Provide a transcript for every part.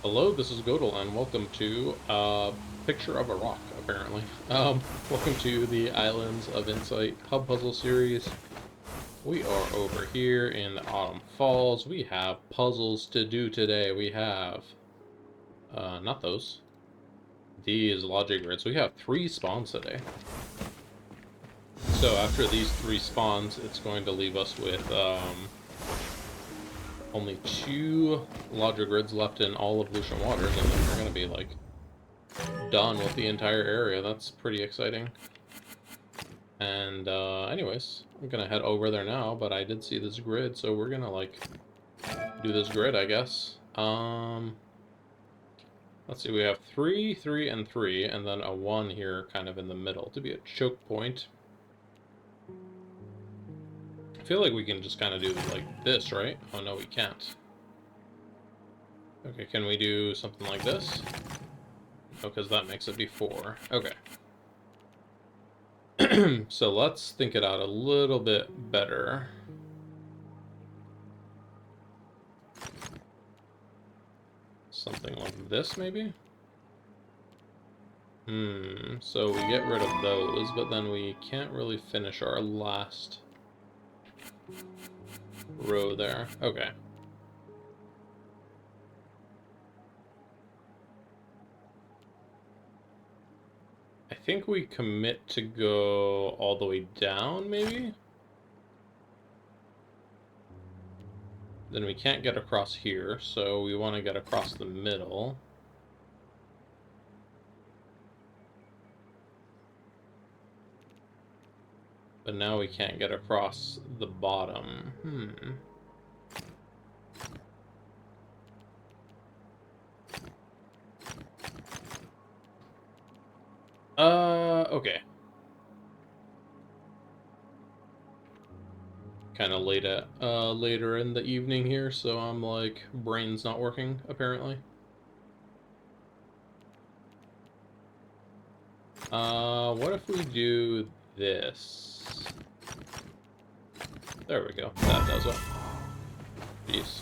Hello, this is Godel, and welcome to Picture of a Rock, apparently. Welcome to the Islands of Insight Hub Puzzle series. We are over here in the Autumn Falls. We have puzzles to do today. We have, not those. These logic grids. We have 3 spawns today. So after these 3 spawns, it's going to leave us with, only 2 logic grids left in all of Lucian Waters, and then we're going to be, like, done with the entire area. That's pretty exciting. And, anyways, I'm gonna head over there now, but I did see this grid, so we're gonna, like, do this grid, I guess. Let's see, we have 3, 3, and 3, and then a 1 here kind of in the middle to be a choke point. I feel like we can just kind of do, like, this, right? Oh, no, we can't. Okay, can we do something like this? No, because that makes it before. Okay. So let's think it out a little bit better. Something like this, maybe? So we get rid of those, but then we can't really finish our last row there. Okay. I think we commit to go all the way down, maybe? Then we can't get across here, so we want to get across the middle. But now we can't get across the bottom. Okay. Kind of later in the evening here, so I'm like, brain's not working, apparently. What if we do this? There we go. That does it. Jeez.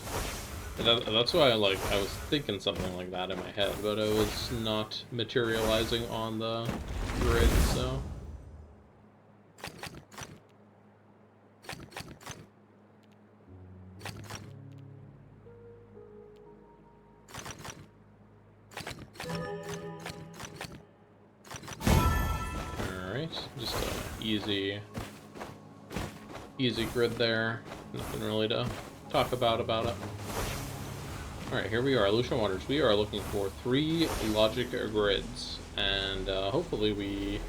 That's why I was thinking something like that in my head, but it was not materializing on the grid, so... Alright, just a easy grid there. Nothing really to talk about it. Alright, here we are, Lucian Waters. We are looking for 3 logic grids, and hopefully we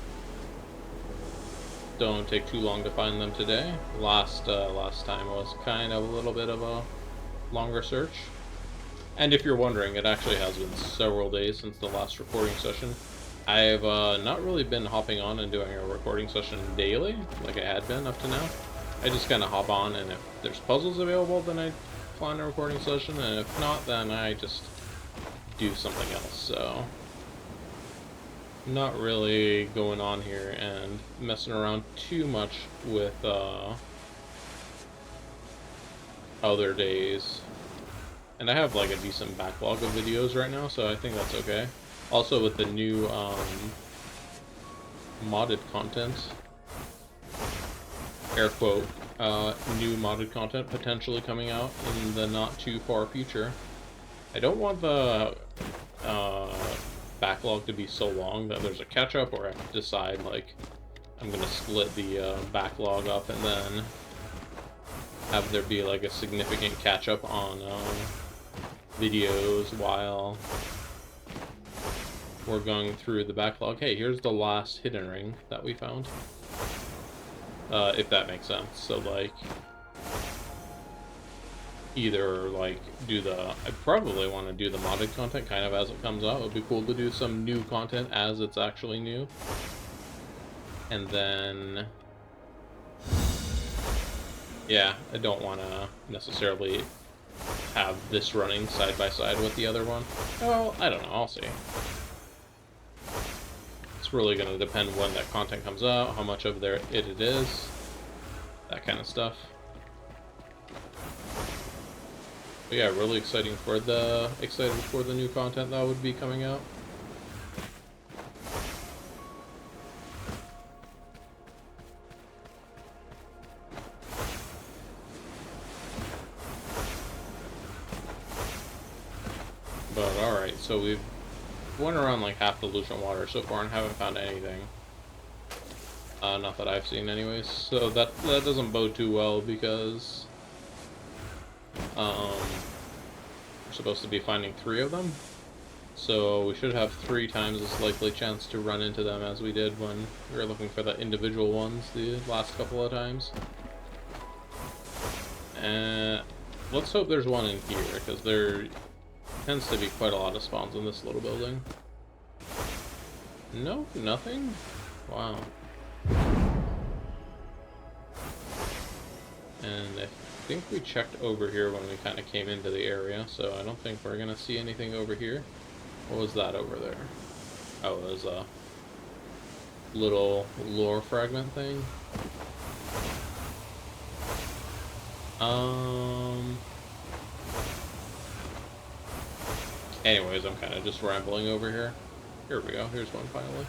don't take too long to find them today. Last time was kind of a little bit of a longer search. And if you're wondering, it actually has been several days since the last recording session. I've not really been hopping on and doing a recording session daily, like I had been up to now. I just kind of hop on, and if there's puzzles available, then I plan a recording session, and if not, then I just do something else, so... Not really going on here and messing around too much with, other days. And I have, like, a decent backlog of videos right now, so I think that's okay. Also, with the new, modded content, air quote, new modded content potentially coming out in the not too far future. I don't want the backlog to be so long that there's a catch up, or I have to decide, like, I'm gonna split the backlog up and then have there be like a significant catch up on videos while we're going through the backlog. Hey, here's the last hidden ring that we found. If that makes sense. So, like, either, like, I probably want to do the modded content kind of as it comes out. It would be cool to do some new content as it's actually new. And then... yeah, I don't want to necessarily have this running side by side with the other one. Well, I don't know. I'll see. It's really going to depend when that content comes out, how much of it is, that kind of stuff. But yeah, really excited for the new content that would be coming out. But alright, so we've went around like half the Lucian Water so far and haven't found anything. Not that I've seen anyways. So that doesn't bode too well because we're supposed to be finding 3 of them. So we should have 3 times as likely chance to run into them as we did when we were looking for the individual ones the last couple of times. And let's hope there's one in here, because there tends to be quite a lot of spawns in this little building. No, nothing? Wow. And I think we checked over here when we kind of came into the area, so I don't think we're going to see anything over here. What was that over there? Oh, it was a little lore fragment thing. Anyways, I'm kind of just rambling over here. Here we go. Here's one finally.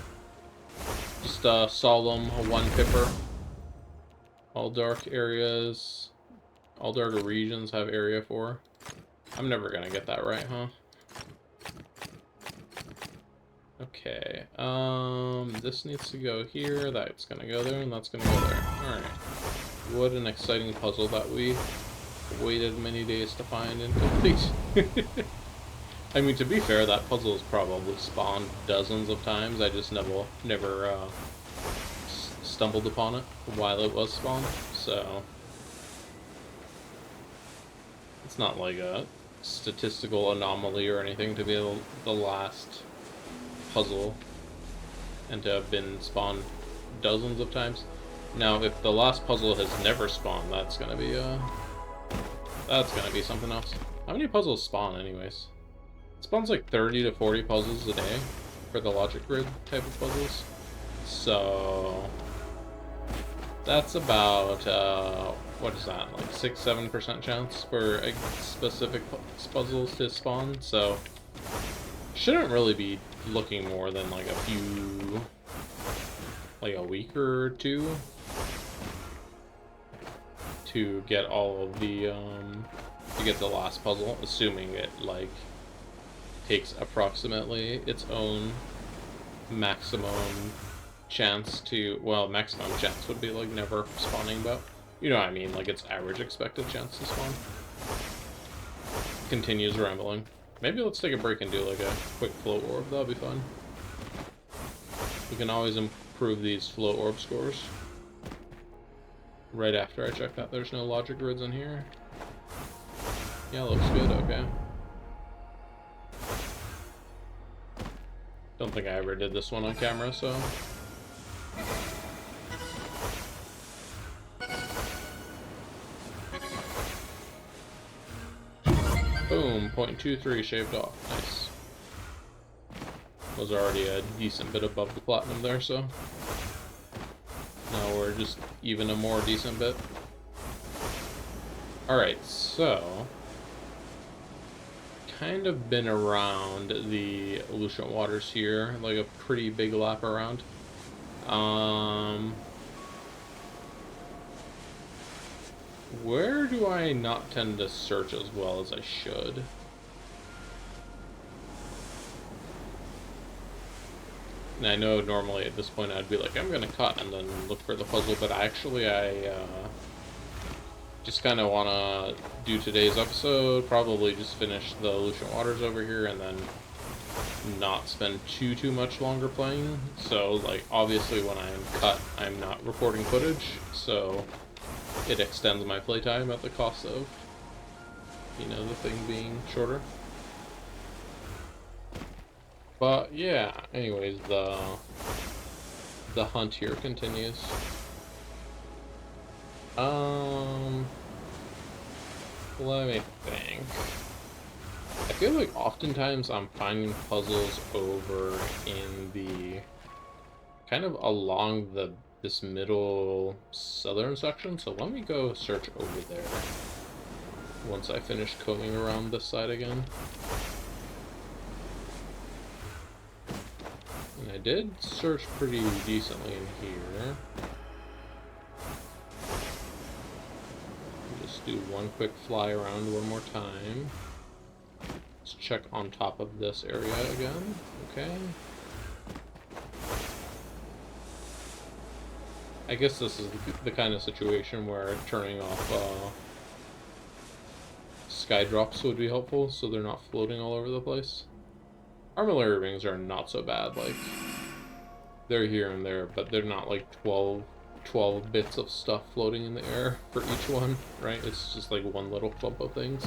Just solemn 1 pipper. All dark areas, all dark regions have area 4. I'm never gonna get that right, huh? Okay, this needs to go here, that's gonna go there, and that's gonna go there. Alright. What an exciting puzzle that we waited many days to find and complete. I mean, to be fair, that puzzle has probably spawned dozens of times. I just never stumbled upon it while it was spawned, so it's not like a statistical anomaly or anything to be the last puzzle and to have been spawned dozens of times. Now, if the last puzzle has never spawned, that's gonna be something else. How many puzzles spawn, anyways? It spawns like 30 to 40 puzzles a day for the logic grid type of puzzles. So that's about, what is that, like 6-7% chance for specific puzzles to spawn, so shouldn't really be looking more than like a week or 2 to get all of the, to get the last puzzle, assuming it, like, takes approximately its own maximum chance to, well, maximum chance would be like never spawning, but you know what I mean, like its average expected chance to spawn. Continues rambling. Maybe let's take a break and do like a quick float orb, that'll be fun. We can always improve these float orb scores. Right after I check that there's no logic grids in here. Yeah, looks good, okay. Don't think I ever did this one on camera, so boom, 0.23 shaved off. Nice. Was already a decent bit above the platinum there, so now we're just even a more decent bit. Alright, so kind of been around the Lucian Waters here, like a pretty big lap around. Where do I not tend to search as well as I should? And I know normally at this point I'd be like, I'm gonna cut and then look for the puzzle, but actually I just kind of want to do today's episode, probably just finish the Lucian Waters over here and then not spend too much longer playing. So, like, obviously when I'm cut, I'm not recording footage, so it extends my playtime at the cost of, you know, the thing being shorter. But yeah, anyways, the hunt here continues. Let me think. I feel like oftentimes I'm finding puzzles over in the kind of along this middle southern section, so let me go search over there. once I finish combing around this side again. And I did search pretty decently in here. Just do one quick fly around one more time. Let's check on top of this area again. Okay. I guess this is the kind of situation where turning off sky drops would be helpful, so they're not floating all over the place. Armillary rings are not so bad, like, they're here and there, but they're not like 12 bits of stuff floating in the air for each one, right? It's just like one little clump of things.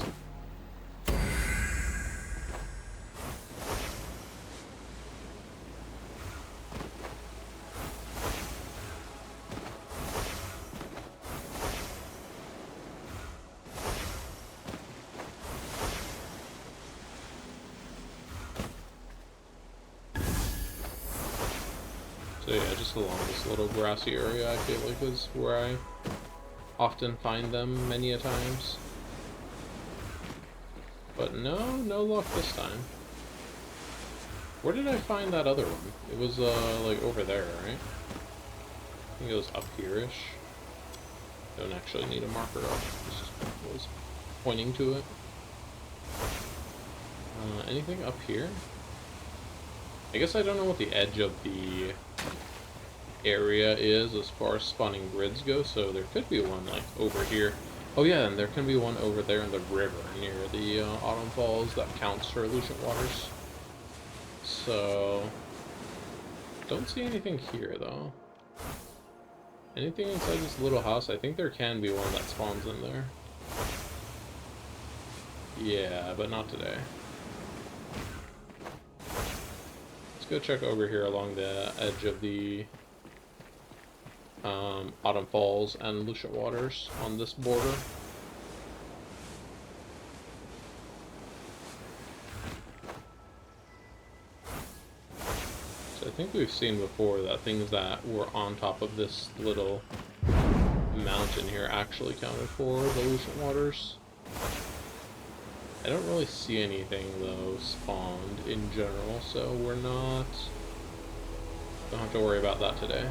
So yeah, just along this little grassy area, I feel like is where I often find them many a times. But no luck this time. Where did I find that other one? It was, like, over there, right? I think it was up here-ish. Don't actually need a marker up. This just was pointing to it. Anything up here? I guess I don't know what the edge of the area is as far as spawning grids go, so there could be one, like, over here. Oh yeah, and there can be one over there in the river near the Autumn Falls that counts for Lucent Waters. So, don't see anything here, though. Anything inside this little house? I think there can be one that spawns in there. Yeah, but not today. Let's go check over here along the edge of the Autumn Falls and Lucent Waters on this border. So I think we've seen before that things that were on top of this little mountain here actually counted for the Lucent Waters. I don't really see anything, though, spawned in general, so don't have to worry about that today.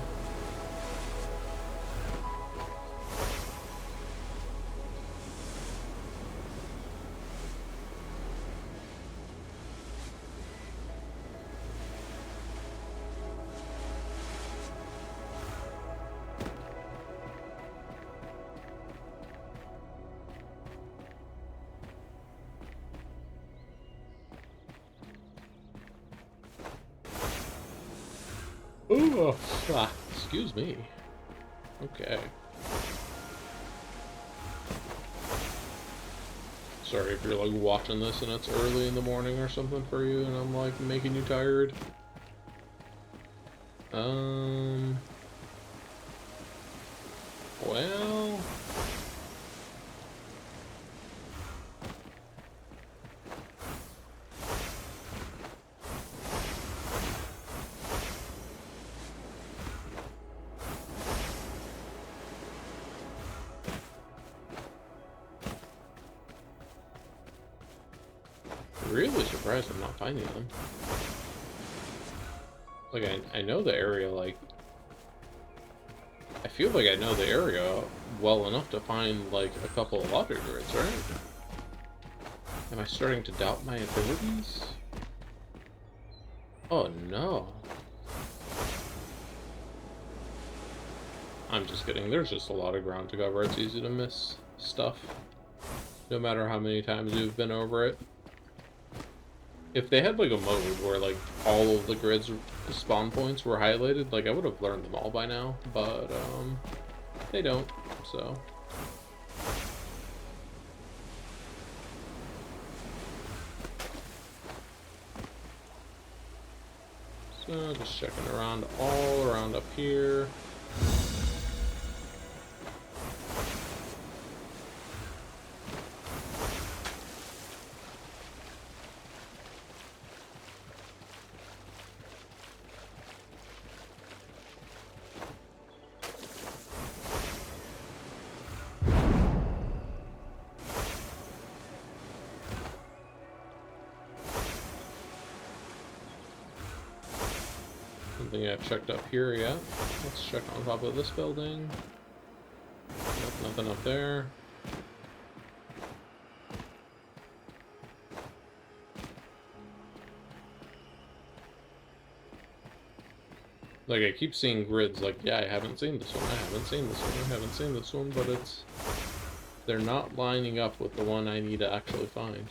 Ooh, excuse me. Okay. Sorry if you're like watching this and it's early in the morning or something for you and I'm like making you tired. Well, really surprised I'm not finding them. Like, I know the area, like, I feel like I know the area well enough to find, like, a couple of logic grids, right? Am I starting to doubt my abilities? Oh, no. I'm just kidding. There's just a lot of ground to cover. It's easy to miss stuff, no matter how many times you've been over it. If they had, like, a mode where, like, all of the grids spawn points were highlighted, like, I would have learned them all by now, but, they don't, so. So, just checking around all around up here. something I've checked up here yet. Let's check on top of this building. Nope, nothing up there. Like, I keep seeing grids, like, yeah, I haven't seen this one, I haven't seen this one, I haven't seen this one, but they're not lining up with the one I need to actually find.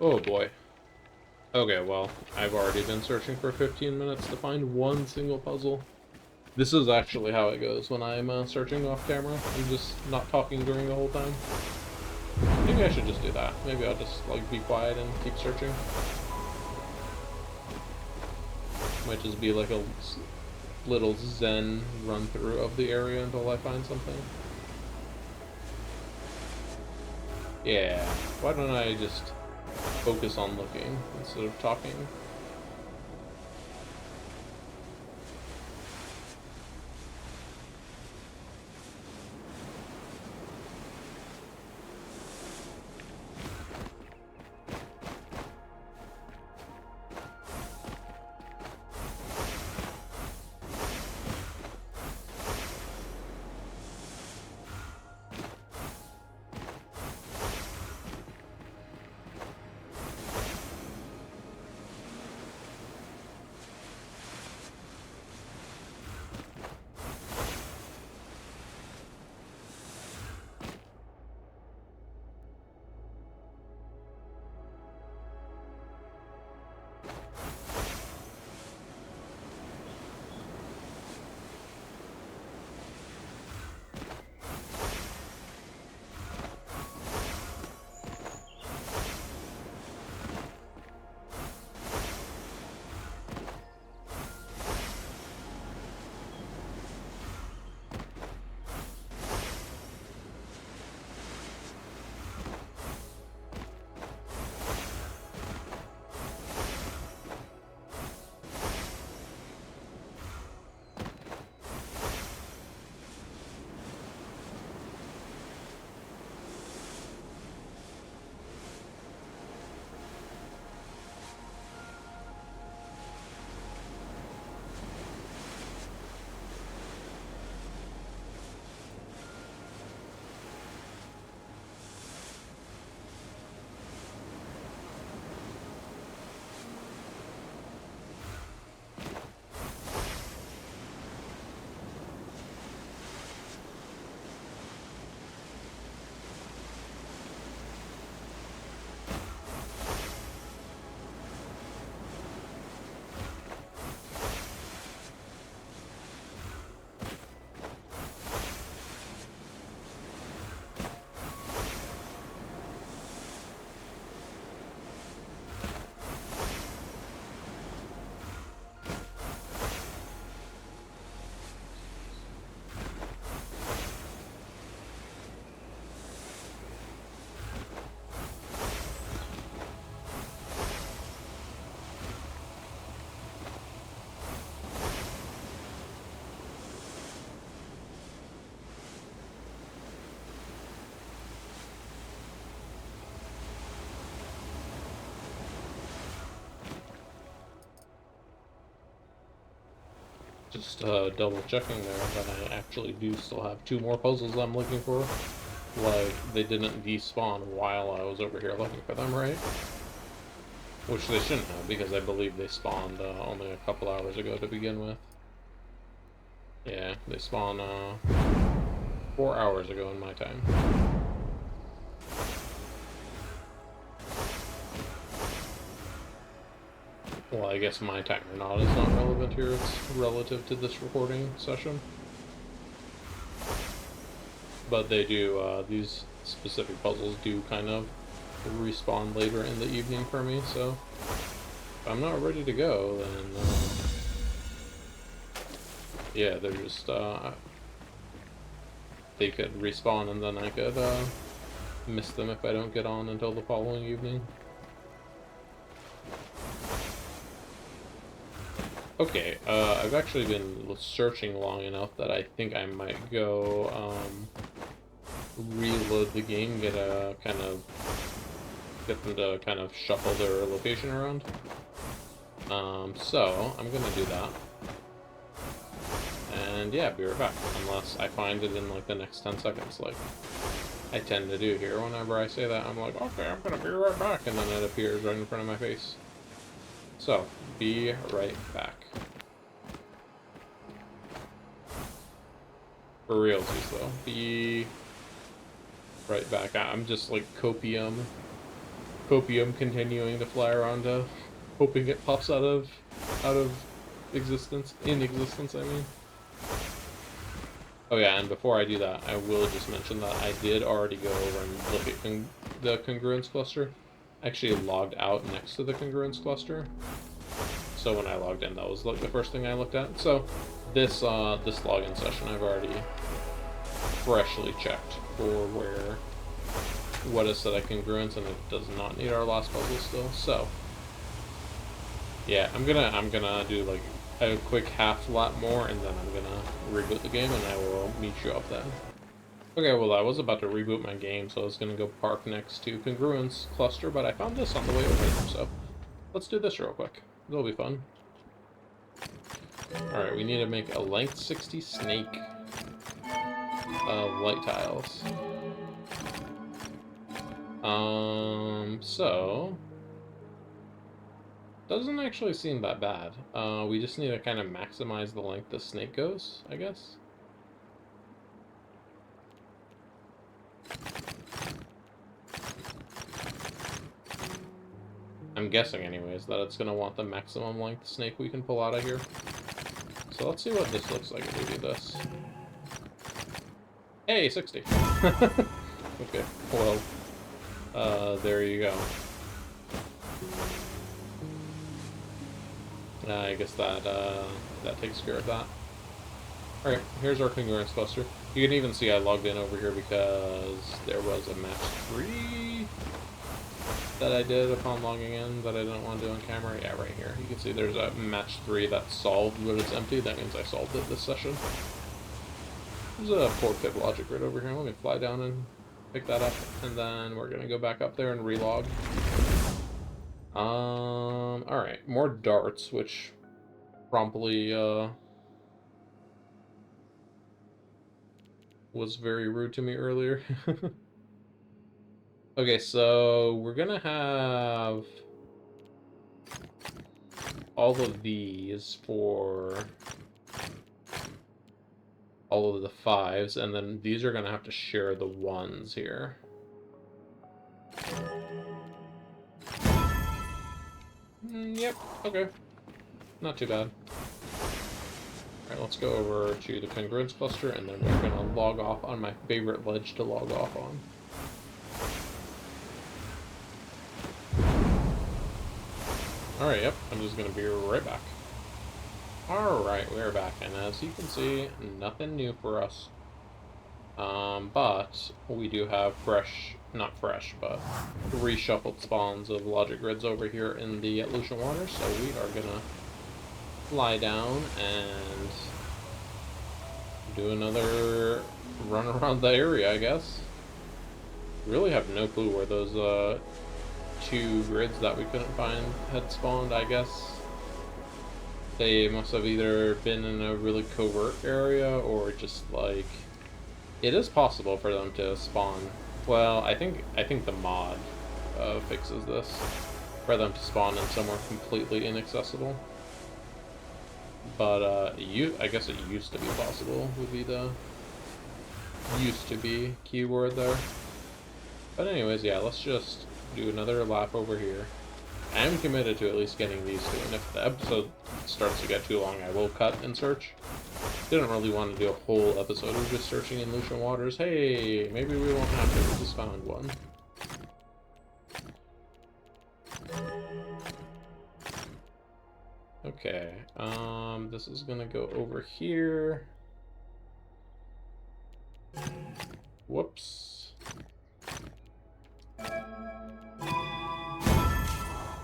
Oh boy. Okay, well, I've already been searching for 15 minutes to find one single puzzle. This is actually how it goes when I'm searching off camera. I'm just not talking during the whole time. Maybe I should just do that. Maybe I'll just, like, be quiet and keep searching. Might just be like a little zen run-through of the area until I find something. Yeah, why don't I just focus on looking instead of talking? Just double checking there that I actually do still have 2 more puzzles I'm looking for. Like, they didn't despawn while I was over here looking for them, right? Which they shouldn't have, because I believe they spawned only a couple hours ago to begin with. Yeah, they spawned 4 hours ago in my time. Well, I guess my time or not is not relevant here, it's relative to this recording session. But they do, these specific puzzles do kind of respawn later in the evening for me, so if I'm not ready to go, then, yeah, they're just, they could respawn and then I could, miss them if I don't get on until the following evening. Okay, I've actually been searching long enough that I think I might go, reload the game, get them to kind of shuffle their location around. So I'm gonna do that. And yeah, be right back. Unless I find it in like the next 10 seconds, like I tend to do here. Whenever I say that, I'm like, okay, I'm gonna be right back, and then it appears right in front of my face. So, be right back. For realsies though, be right back. I'm just like copium continuing to fly around, hoping it pops out of existence, in existence, I mean. Oh yeah, and before I do that, I will just mention that I did already go over and look at the congruence cluster. I actually logged out next to the congruence cluster. So when I logged in, that was like the first thing I looked at. So this login session, I've already freshly checked for what is set at congruence, and it does not need our last puzzle still. So yeah, I'm gonna do like a quick half lap more, and then I'm gonna reboot the game, and I will meet you up then. Okay, well I was about to reboot my game, so I was gonna go park next to congruence cluster, but I found this on the way over here, so let's do this real quick. It'll be fun. Alright, we need to make a length 60 snake light tiles. So doesn't actually seem that bad. We just need to kind of maximize the length the snake goes, I guess. I'm guessing anyways that it's gonna want the maximum length snake we can pull out of here. So let's see what this looks like if we do this. Hey, 60. Okay, well, there you go. I guess that takes care of that. Alright, here's our congruence cluster. You can even see I logged in over here because there was a match 3 that I did upon logging in that I didn't want to do on camera. Yeah, right here. You can see there's a match 3 that's solved, but it's empty. That means I solved it this session. There's a 4-pip logic grid over here. Let me fly down and pick that up, and then we're gonna go back up there and relog. Alright, more darts, which promptly, was very rude to me earlier. Okay, so we're gonna have all of these for all of the 5s, and then these are gonna have to share the 1s here. Yep, okay. Not too bad. Alright, let's go over to the congruence cluster, and then we're gonna log off on my favorite ledge to log off on. Alright, yep, I'm just gonna be right back. Alright, we're back, and as you can see, nothing new for us. But we do have not fresh, but reshuffled spawns of logic grids over here in the Lucian waters, so we are gonna fly down and do another run around the area, I guess. Really have no clue where those 2 grids that we couldn't find had spawned, I guess. They must have either been in a really covert area or just like... It is possible for them to spawn. Well, I think the mod fixes this. For them to spawn in somewhere completely inaccessible. But I guess it used to be possible would be the used to be keyword there. But anyways, yeah, let's just do another lap over here. I am committed to at least getting these 2, and if the episode starts to get too long, I will cut and search. Didn't really want to do a whole episode of just searching in Lucian waters. Hey, maybe we won't have to, we just found one. Okay, this is gonna go over here. Whoops.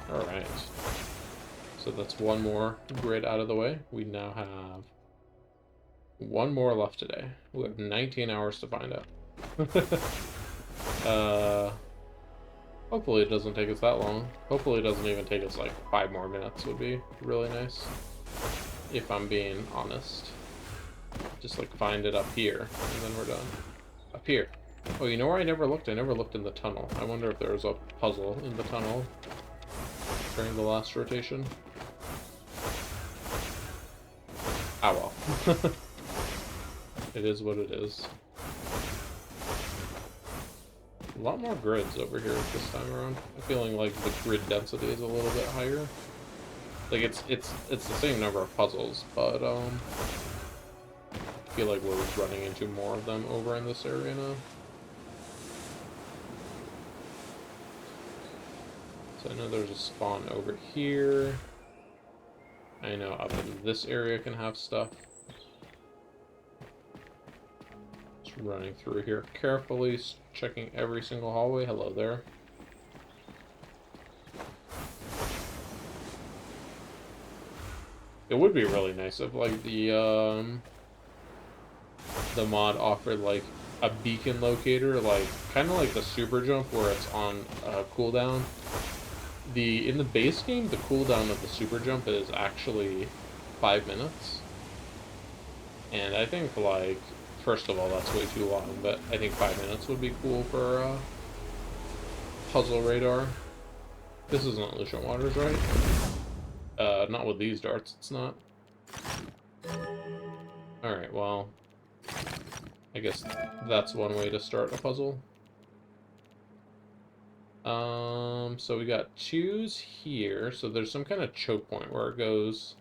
Alright. So that's one more grid out of the way. We now have one more left today. We have 19 hours to find out. uh, hopefully it doesn't take us that long. Hopefully it doesn't even take us like 5 more minutes would be really nice. If I'm being honest. Just like find it up here, and then we're done. Up here. Oh, you know where I never looked? I never looked in the tunnel. I wonder if there was a puzzle in the tunnel during the last rotation. Ah, well. It is what it is. A lot more grids over here this time around. I'm feeling like the grid density is a little bit higher. Like it's the same number of puzzles, but I feel like we're running into more of them over in this area now. So I know there's a spawn over here. I know up in this area can have stuff. Just running through here carefully, checking every single hallway. Hello there. It would be really nice if like the mod offered like a beacon locator, like kind of like the super jump where it's on cooldown. In the base game, the cooldown of the super jump is actually 5 minutes, and I think like first of all that's way too long, but I think 5 minutes would be cool for puzzle radar. This isn't Lucian Waters, right? Not with these darts, it's not. Alright, well, I guess that's one way to start a puzzle. So we got 2s here, so there's some kind of choke point where it goes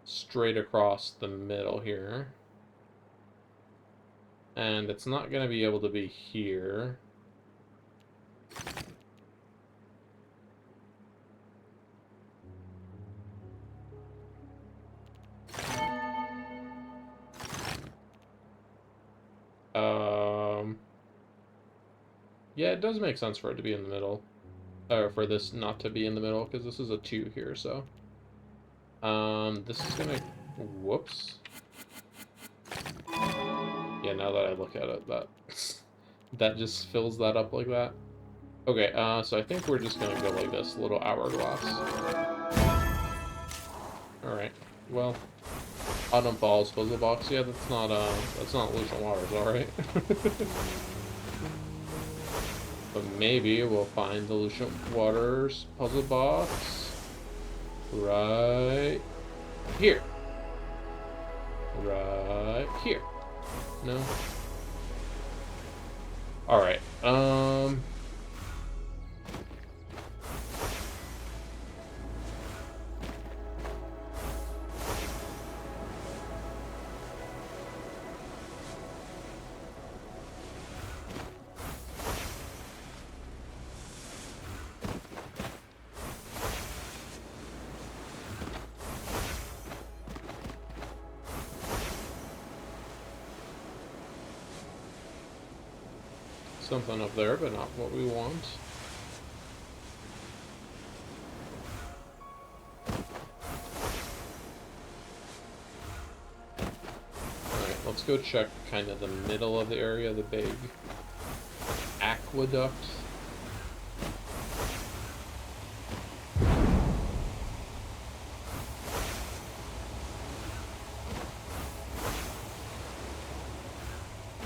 straight across the middle here. And it's not going to be able to be here. Yeah, it does make sense for it to be in the middle. Or for this not to be in the middle, because this is a 2 here, so. This is gonna... Whoops. Yeah, now that I look at it, that just fills that up like that. Okay, so I think we're just gonna go like this, little hourglass. Alright, well. Autumn Falls puzzle box, yeah, that's not Lucian Waters, alright? But maybe we'll find the Lucian Waters puzzle box right here. Right here. No? Alright, something up there, but not what we want. Alright, let's go check kind of the middle of the area, the big aqueduct.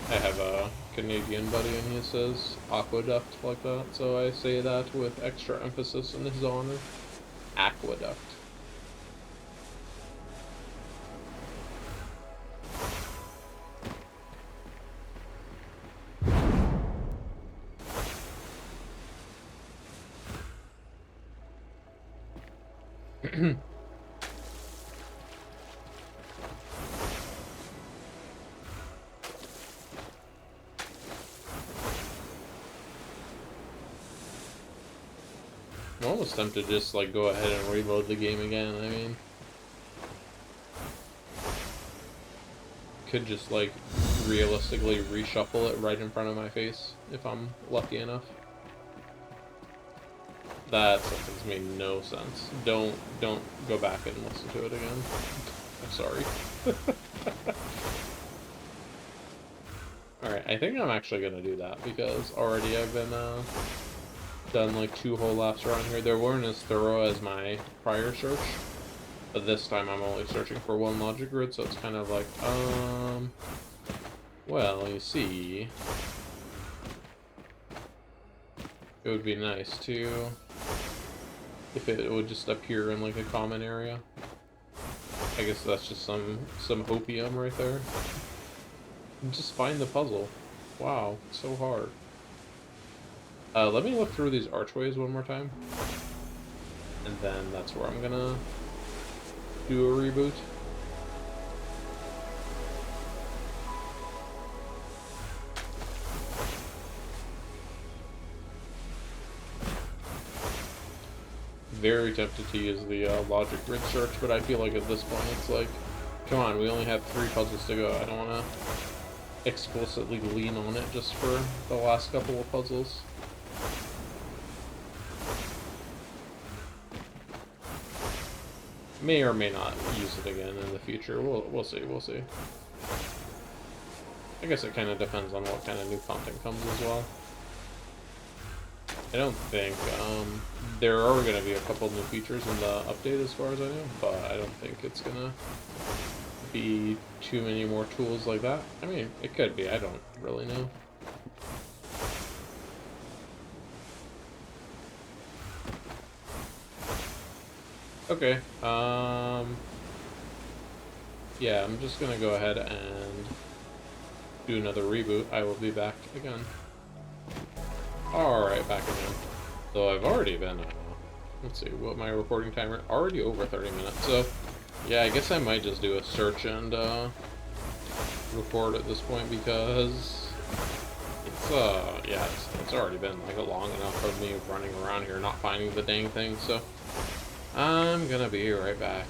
I have a Canadian buddy and he says aqueduct like that, so I say that with extra emphasis in his honor. Aqueduct. I'm almost tempted to just like go ahead and reload the game again. I mean, could just like realistically reshuffle it right in front of my face if I'm lucky enough. That sentence made no sense. Don't go back and listen to it again. I'm sorry. Alright, I think I'm actually gonna do that because already I've been done like 2 whole laps around here. They weren't as thorough as my prior search, but this time I'm only searching for 1 logic grid, so it's kind of like, well, you see, it would be nice to, if it would just appear in like a common area. I guess that's just some hopium right there. Just find the puzzle. Wow, so hard. Let me look through these archways one more time. And then that's where I'm gonna do a reboot. Very tempted to use the logic grid search, but I feel like at this point it's like, come on, we only have 3 puzzles to go. I don't want to explicitly lean on it just for the last couple of puzzles. May or may not use it again in the future. We'll see. We'll see. I guess it kind of depends on what kind of new content comes as well. I don't think there are going to be a couple new features in the update as far as I know, but I don't think it's going to be too many more tools like that. I mean, it could be. I don't really know. Okay, yeah, I'm just gonna go ahead and do another reboot. I will be back again. Alright, back again. So I've already been, let's see, what my recording timer, already over 30 minutes, so, yeah, I guess I might just do a search and, record at this point, because it's, yeah, it's already been, like, long enough of me running around here not finding the dang thing, so I'm gonna be right back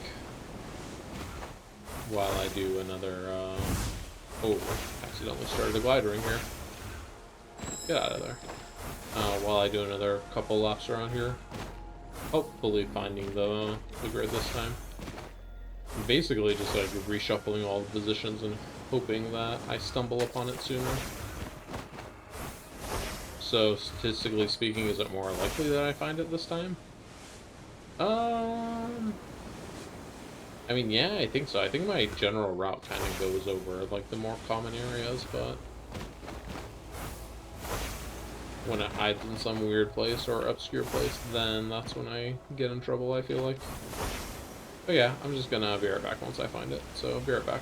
while I do another, oh, accidentally started a glider in here. Get out of there. While I do another couple laps around here. Hopefully finding the grid this time. Basically just like reshuffling all the positions and hoping that I stumble upon it sooner. So, statistically speaking, is it more likely that I find it this time? I mean, yeah, I think so. I think my general route kind of goes over, like, the more common areas, but when it hides in some weird place or obscure place, then that's when I get in trouble, I feel like. But yeah, I'm just gonna be right back once I find it, so be right back.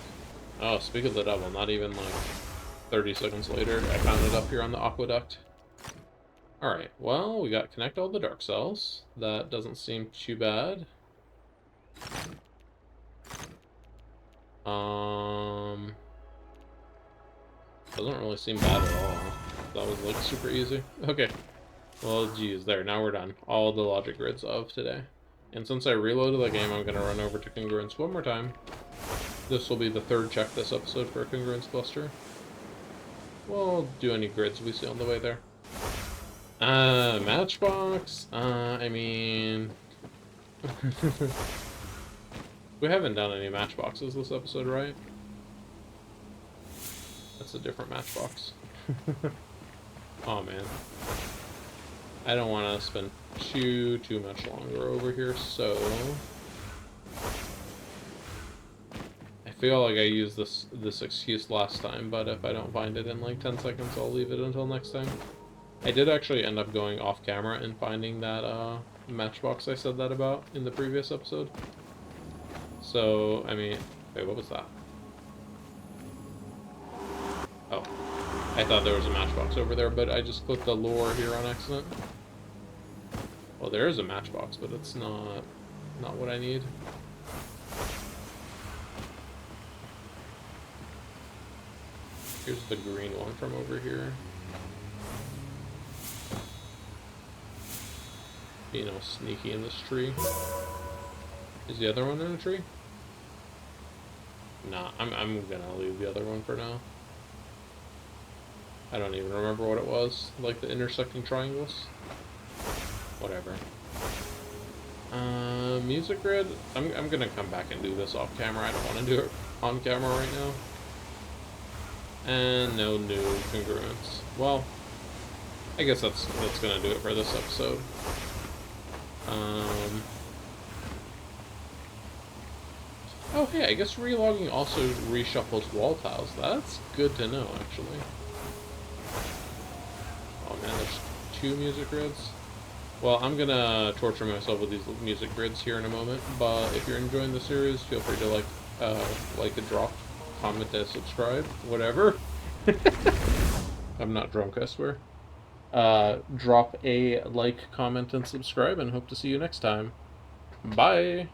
Oh, speak of the devil, not even, like, 30 seconds later, I found it up here on the aqueduct. Alright, well, we got connect all the dark cells. That doesn't seem too bad. Doesn't really seem bad at all. That was, like, super easy. Okay. Well, geez, there, now we're done. All the logic grids of today. And since I reloaded the game, I'm gonna run over to congruence one more time. This will be the 3rd check this episode for a congruence cluster. We'll do any grids we see on the way there. Matchbox? I mean... we haven't done any matchboxes this episode, right? That's a different matchbox. Oh, man. I don't want to spend too much longer over here, so... I feel like I used this excuse last time, but if I don't find it in like 10 seconds, I'll leave it until next time. I did actually end up going off camera and finding that matchbox I said that about in the previous episode. So, I mean, wait, what was that? Oh, I thought there was a matchbox over there, but I just clicked the lure here on accident. Well, there is a matchbox, but it's not what I need. Here's the green one from over here. Being all sneaky in this tree. Is the other one in a tree? Nah, I'm gonna leave the other one for now. I don't even remember what it was. Like the intersecting triangles? Whatever. Music grid? I'm gonna come back and do this off camera. I don't want to do it on camera right now. And no new congruence. Well, I guess that's gonna do it for this episode. Oh hey, I guess relogging also reshuffles wall tiles. That's good to know, actually. Oh man, there's 2 music grids. Well, I'm gonna torture myself with these music grids here in a moment, but if you're enjoying the series, feel free to like and drop, comment, and subscribe, whatever. I'm not drunk, I swear. Drop a like, comment, and subscribe, and hope to see you next time. Bye!